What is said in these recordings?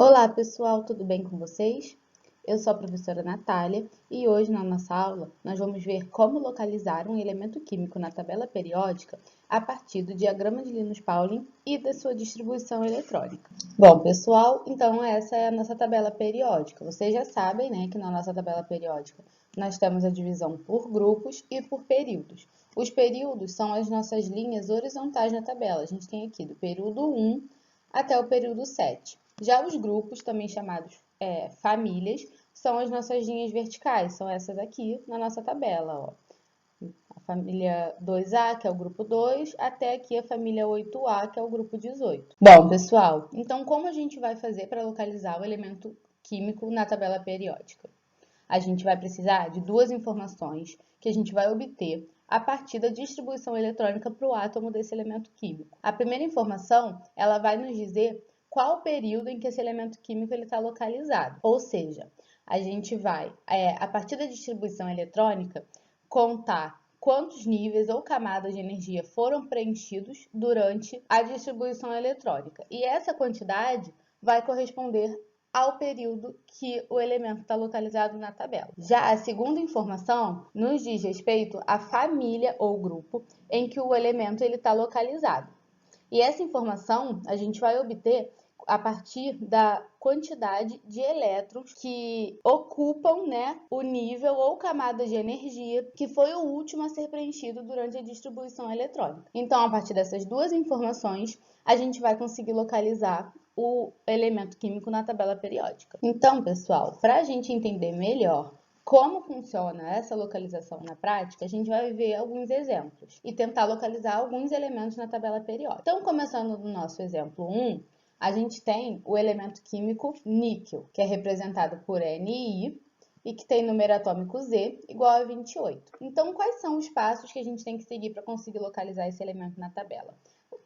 Olá pessoal, tudo bem com vocês? Eu sou a professora Natália e hoje na nossa aula nós vamos ver como localizar um elemento químico na tabela periódica a partir do diagrama de Linus-Pauling e da sua distribuição eletrônica. Bom pessoal, então essa é a nossa tabela periódica. Vocês já sabem, né, que na nossa tabela periódica nós temos a divisão por grupos e por períodos. Os períodos são as nossas linhas horizontais na tabela. A gente tem aqui do período 1 até o período 7. Já os grupos, também chamados famílias, são as nossas linhas verticais, são essas aqui na nossa tabela. Ó. A família 2A, que é o grupo 2, até aqui a família 8A, que é o grupo 18. Bom, pessoal, então como a gente vai fazer para localizar o elemento químico na tabela periódica? A gente vai precisar de duas informações que a gente vai obter a partir da distribuição eletrônica para o átomo desse elemento químico. A primeira informação, ela vai nos dizer qual o período em que esse elemento químico está localizado. Ou seja, a gente vai, a partir da distribuição eletrônica, contar quantos níveis ou camadas de energia foram preenchidos durante a distribuição eletrônica. E essa quantidade vai corresponder ao período que o elemento está localizado na tabela. Já a segunda informação nos diz respeito à família ou grupo em que o elemento está localizado. E essa informação a gente vai obter a partir da quantidade de elétrons que ocupam, né, o nível ou camada de energia que foi o último a ser preenchido durante a distribuição eletrônica. Então, a partir dessas duas informações, a gente vai conseguir localizar o elemento químico na tabela periódica. Então, pessoal, para a gente entender melhor como funciona essa localização na prática, a gente vai ver alguns exemplos e tentar localizar alguns elementos na tabela periódica. Então, começando no nosso exemplo 1, a gente tem o elemento químico níquel, que é representado por Ni e que tem número atômico Z igual a 28. Então, quais são os passos que a gente tem que seguir para conseguir localizar esse elemento na tabela?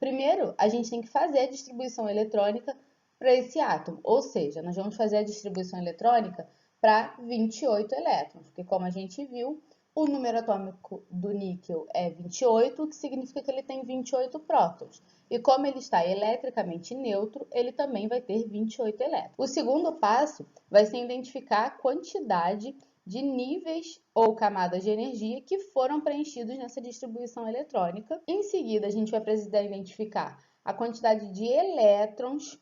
Primeiro, a gente tem que fazer a distribuição eletrônica para esse átomo, ou seja, nós vamos fazer a distribuição eletrônica para 28 elétrons, porque como a gente viu, o número atômico do níquel é 28, o que significa que ele tem 28 prótons. E como ele está eletricamente neutro, ele também vai ter 28 elétrons. O segundo passo vai ser identificar a quantidade de níveis ou camadas de energia que foram preenchidos nessa distribuição eletrônica. Em seguida, a gente vai precisar identificar a quantidade de elétrons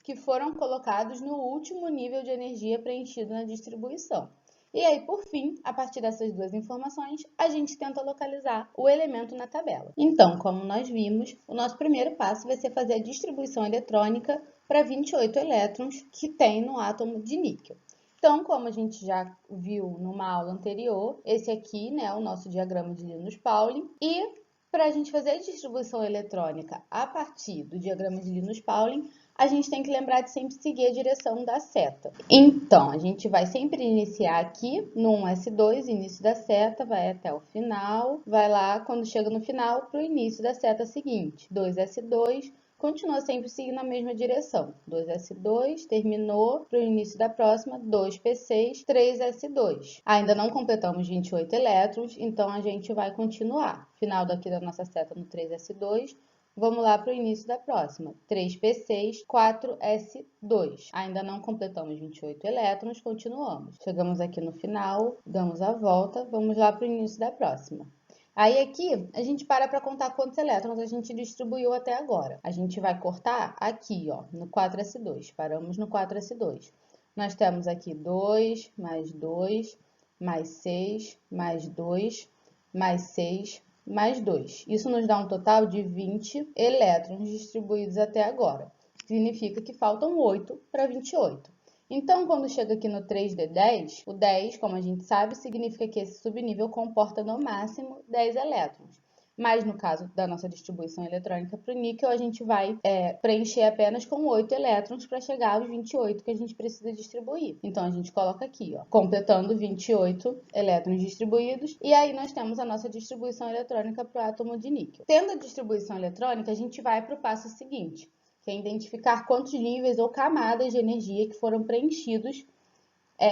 que foram colocados no último nível de energia preenchido na distribuição. E aí, por fim, a partir dessas duas informações, a gente tenta localizar o elemento na tabela. Então, como nós vimos, o nosso primeiro passo vai ser fazer a distribuição eletrônica para 28 elétrons que tem no átomo de níquel. Então, como a gente já viu numa aula anterior, esse aqui, né, é o nosso diagrama de Linus-Pauling. E para a gente fazer a distribuição eletrônica a partir do diagrama de Linus-Pauling, a gente tem que lembrar de sempre seguir a direção da seta. Então, a gente vai sempre iniciar aqui no 1S2, início da seta, vai até o final, vai lá, quando chega no final, para o início da seta seguinte. 2S2, continua sempre seguindo a mesma direção. 2S2, terminou, para o início da próxima, 2P6, 3S2. Ainda não completamos 28 elétrons, então a gente vai continuar. Final daqui da nossa seta no 3S2, vamos lá para o início da próxima. 3P6, 4S2. Ainda não completamos 28 elétrons, continuamos. Chegamos aqui no final, damos a volta, vamos lá para o início da próxima. Aí aqui, a gente para contar quantos elétrons a gente distribuiu até agora. A gente vai cortar aqui, ó, no 4S2. Paramos no 4S2. Nós temos aqui 2, mais 2, mais 6, mais 2, mais 6, mais 2. Isso nos dá um total de 20 elétrons distribuídos até agora. Significa que faltam 8 para 28. Então, quando chega aqui no 3D10, o 10, como a gente sabe, significa que esse subnível comporta no máximo 10 elétrons. Mas no caso da nossa distribuição eletrônica para o níquel, a gente vai preencher apenas com 8 elétrons para chegar aos 28 que a gente precisa distribuir. Então, a gente coloca aqui, ó, completando 28 elétrons distribuídos, e aí nós temos a nossa distribuição eletrônica para o átomo de níquel. Tendo a distribuição eletrônica, a gente vai para o passo seguinte, que é identificar quantos níveis ou camadas de energia que foram preenchidos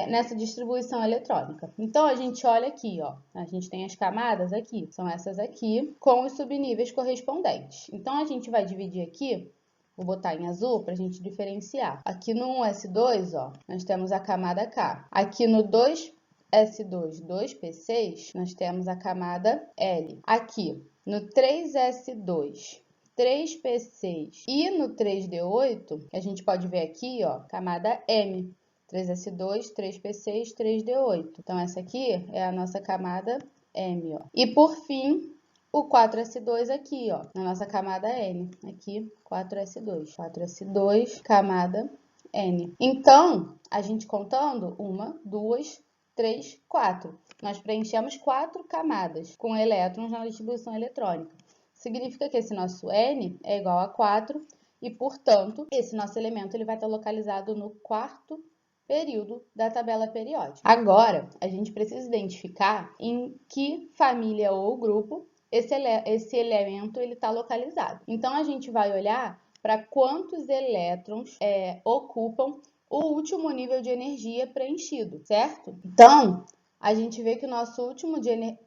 nessa distribuição eletrônica. Então, a gente olha aqui, ó, a gente tem as camadas aqui, são essas aqui, com os subníveis correspondentes. Então, a gente vai dividir aqui Vou botar em azul para a gente diferenciar. Aqui no 1s2, ó, nós temos a camada K. Aqui no 2s2, 2p6, nós temos a camada L. Aqui no 3s2, 3p6 e no 3d8, que a gente pode ver aqui, ó, camada M. 3s2, 3p6, 3d8. Então, essa aqui é a nossa camada M, ó. E por fim, o 4s2 aqui, ó, na nossa camada N. Aqui, 4s2. 4s2, camada N. Então, a gente contando, 1, 2, 3, 4. Nós preenchemos 4 camadas com elétrons na distribuição eletrônica. Significa que esse nosso N é igual a 4 e, portanto, esse nosso elemento ele vai estar localizado no quarto período da tabela periódica. Agora, a gente precisa identificar em que família ou grupo esse elemento está localizado. Então, a gente vai olhar para quantos elétrons ocupam o último nível de energia preenchido, certo? Então, a gente vê que o nosso último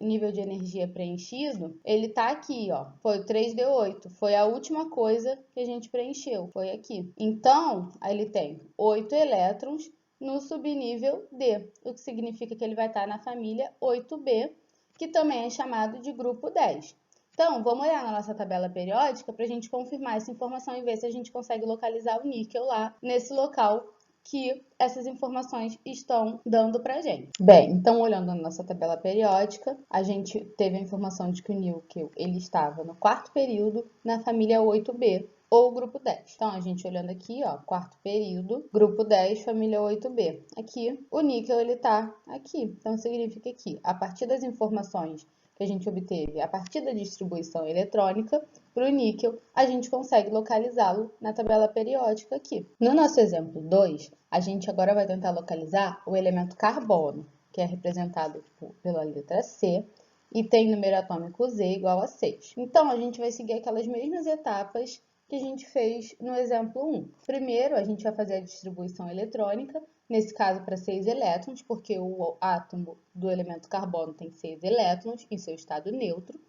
nível de energia preenchido, ele está aqui, ó. Foi o 3d8, foi a última coisa que a gente preencheu, foi aqui. Então, ele tem 8 elétrons no subnível D, o que significa que ele vai estar na família 8b, que também é chamado de grupo 10. Então, vamos olhar na nossa tabela periódica para a gente confirmar essa informação e ver se a gente consegue localizar o níquel lá nesse local que essas informações estão dando para a gente. Bem, então olhando na nossa tabela periódica, a gente teve a informação de que o níquel ele estava no quarto período na família 8b, ou grupo 10. Então, a gente olhando aqui, ó, quarto período, grupo 10, família 8b. Aqui, o níquel, ele tá aqui. Então, significa que, a partir das informações que a gente obteve, a partir da distribuição eletrônica, para o níquel, a gente consegue localizá-lo na tabela periódica aqui. No nosso exemplo 2, a gente agora vai tentar localizar o elemento carbono, que é representado pela letra C, e tem número atômico Z igual a 6. Então, a gente vai seguir aquelas mesmas etapas que a gente fez no exemplo 1. Primeiro, a gente vai fazer a distribuição eletrônica, nesse caso para 6 elétrons, porque o átomo do elemento carbono tem 6 elétrons em seu estado neutro.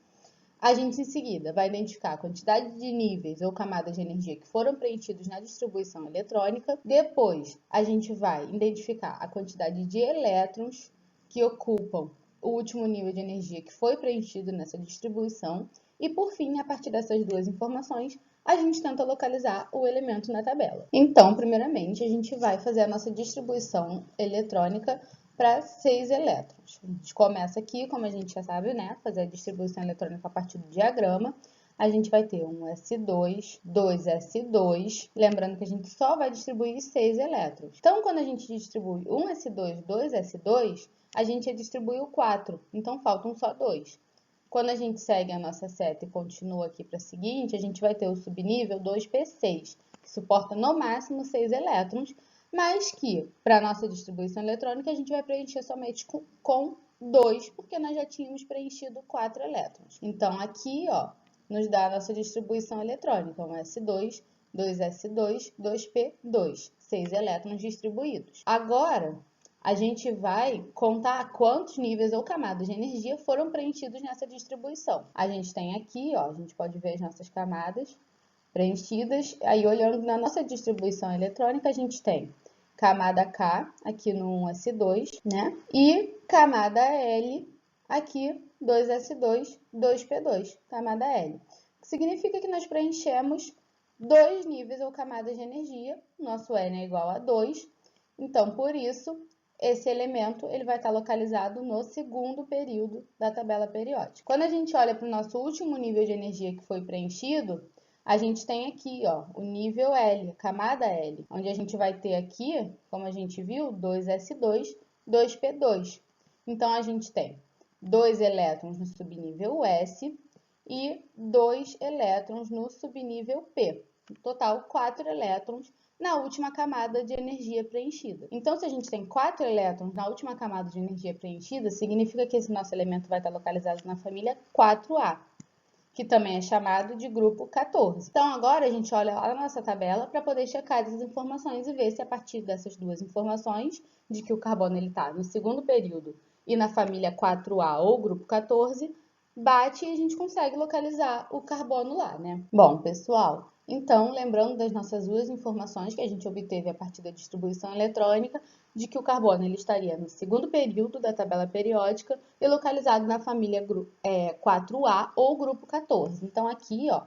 A gente, em seguida, vai identificar a quantidade de níveis ou camadas de energia que foram preenchidos na distribuição eletrônica. Depois, a gente vai identificar a quantidade de elétrons que ocupam o último nível de energia que foi preenchido nessa distribuição. E, por fim, a partir dessas duas informações, a gente tenta localizar o elemento na tabela. Então, primeiramente, a gente vai fazer a nossa distribuição eletrônica para 6 elétrons. A gente começa aqui, como a gente já sabe, né, fazer a distribuição eletrônica a partir do diagrama. A gente vai ter um S2, 2S2, lembrando que a gente só vai distribuir 6 elétrons. Então, quando a gente distribui um S2, 2S2, a gente distribuiu 4, então faltam só 2. Quando a gente segue a nossa seta e continua aqui para a seguinte, a gente vai ter o subnível 2p6, que suporta no máximo 6 elétrons, mas que, para a nossa distribuição eletrônica, a gente vai preencher somente com 2, porque nós já tínhamos preenchido 4 elétrons. Então, aqui, ó, nos dá a nossa distribuição eletrônica, um S2, 2S2, 2P2, 6 elétrons distribuídos. Agora, a gente vai contar quantos níveis ou camadas de energia foram preenchidos nessa distribuição. A gente tem aqui, ó, a gente pode ver as nossas camadas preenchidas. Aí, olhando na nossa distribuição eletrônica, a gente tem camada K, aqui no 1s2, né? E camada L, aqui 2s2, 2p2, camada L. Que significa que nós preenchemos 2 níveis ou camadas de energia. Nosso N é igual a 2. Então, por isso, esse elemento ele vai estar localizado no segundo período da tabela periódica. Quando a gente olha para o nosso último nível de energia que foi preenchido, a gente tem aqui, ó, o nível L, camada L, onde a gente vai ter aqui, como a gente viu, 2s2, 2p2. Então, a gente tem 2 elétrons no subnível S e 2 elétrons no subnível P. No total, 4 elétrons na última camada de energia preenchida. Então, se a gente tem 4 elétrons na última camada de energia preenchida, significa que esse nosso elemento vai estar localizado na família 4A, que também é chamado de grupo 14. Então, agora a gente olha lá na nossa tabela para poder checar essas informações e ver se a partir dessas duas informações, de que o carbono está no segundo período e na família 4A ou grupo 14, bate e a gente consegue localizar o carbono lá, né? Bom, pessoal, Então, lembrando das nossas duas informações que a gente obteve a partir da distribuição eletrônica, de que o carbono ele estaria no segundo período da tabela periódica e localizado na família 4A ou grupo 14. Então, aqui, ó,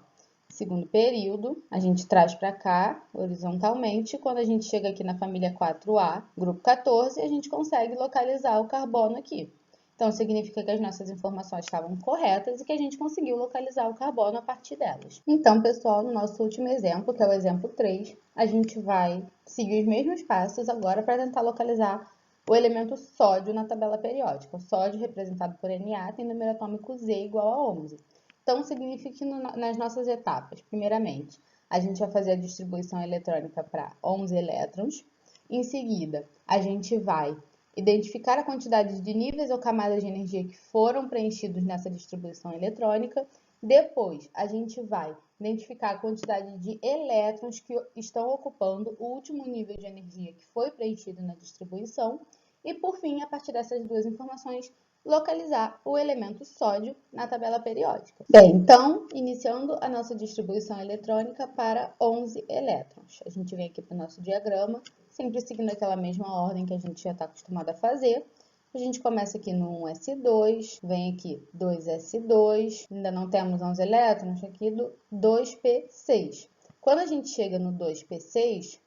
segundo período, a gente traz para cá, horizontalmente. Quando a gente chega aqui na família 4A, grupo 14, a gente consegue localizar o carbono aqui. Então, significa que as nossas informações estavam corretas e que a gente conseguiu localizar o carbono a partir delas. Então, pessoal, no nosso último exemplo, que é o exemplo 3, a gente vai seguir os mesmos passos agora para tentar localizar o elemento sódio na tabela periódica. O sódio, representado por Na, tem número atômico Z igual a 11. Então, significa que nas nossas etapas, primeiramente, a gente vai fazer a distribuição eletrônica para 11 elétrons. Em seguida, a gente vai identificar a quantidade de níveis ou camadas de energia que foram preenchidos nessa distribuição eletrônica. Depois, a gente vai identificar a quantidade de elétrons que estão ocupando o último nível de energia que foi preenchido na distribuição. E, por fim, a partir dessas duas informações, localizar o elemento sódio na tabela periódica. Bem, então, iniciando a nossa distribuição eletrônica para 11 elétrons. A gente vem aqui para o nosso diagrama, sempre seguindo aquela mesma ordem que a gente já está acostumado a fazer. A gente começa aqui no 1s2, vem aqui 2s2, ainda não temos 11 elétrons, aqui do 2p6. Quando a gente chega no 2p6,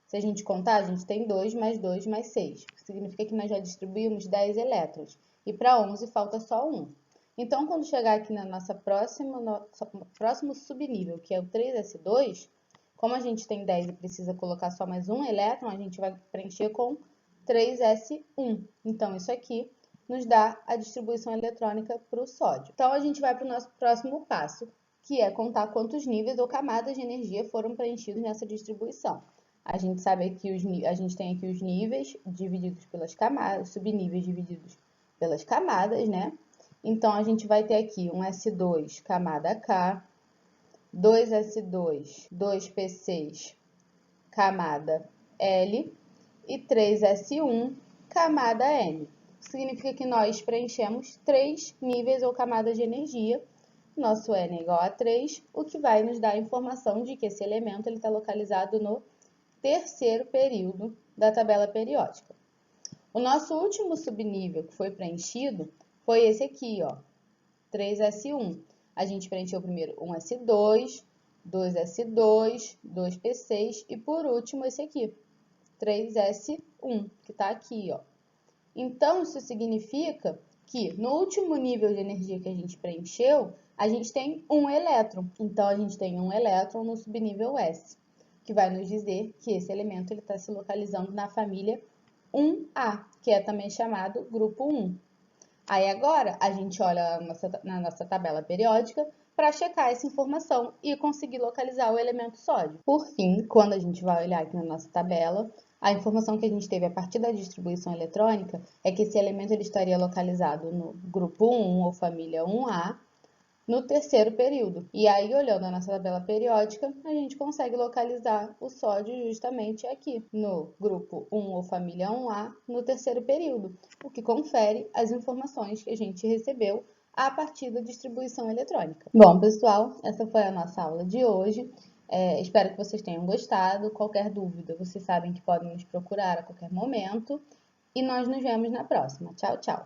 se a gente contar, a gente tem 2 mais 2 mais 6, que significa que nós já distribuímos 10 elétrons. E para 11 falta só 1. Então, quando chegar aqui na nosso próximo subnível, que é o 3s2, como a gente tem 10 e precisa colocar só mais um elétron, a gente vai preencher com 3s1. Então, isso aqui nos dá a distribuição eletrônica para o sódio. Então, a gente vai para o nosso próximo passo, que é contar quantos níveis ou camadas de energia foram preenchidos nessa distribuição. A gente sabe que a gente tem aqui os níveis divididos pelas camadas, subníveis divididos pelas camadas, né? Então, a gente vai ter aqui um S2, camada K, 2S2, 2P6, camada L e 3S1, camada M. Significa que nós preenchemos 3 níveis ou camadas de energia. Nosso N é igual a 3, o que vai nos dar a informação de que esse elemento está localizado no terceiro período da tabela periódica. O nosso último subnível que foi preenchido foi esse aqui, ó, 3S1. A gente preencheu primeiro 1S2, 2S2, 2P6 e por último esse aqui, 3S1, que está aqui, ó. Então, isso significa que no último nível de energia que a gente preencheu, a gente tem um elétron. Então, a gente tem um elétron no subnível S, que vai nos dizer que esse elemento está se localizando na família 1A, que é também chamado grupo 1. Aí agora a gente olha na nossa tabela periódica para checar essa informação e conseguir localizar o elemento sódio. Por fim, quando a gente vai olhar aqui na nossa tabela, a informação que a gente teve a partir da distribuição eletrônica é que esse elemento ele estaria localizado no grupo 1 ou família 1A, no terceiro período. E aí, olhando a nossa tabela periódica, a gente consegue localizar o sódio justamente aqui, no grupo 1 ou família 1A, no terceiro período, o que confere as informações que a gente recebeu a partir da distribuição eletrônica. Bom, pessoal, essa foi a nossa aula de hoje. Espero que vocês tenham gostado. Qualquer dúvida, vocês sabem que podem nos procurar a qualquer momento. E nós nos vemos na próxima. Tchau, tchau!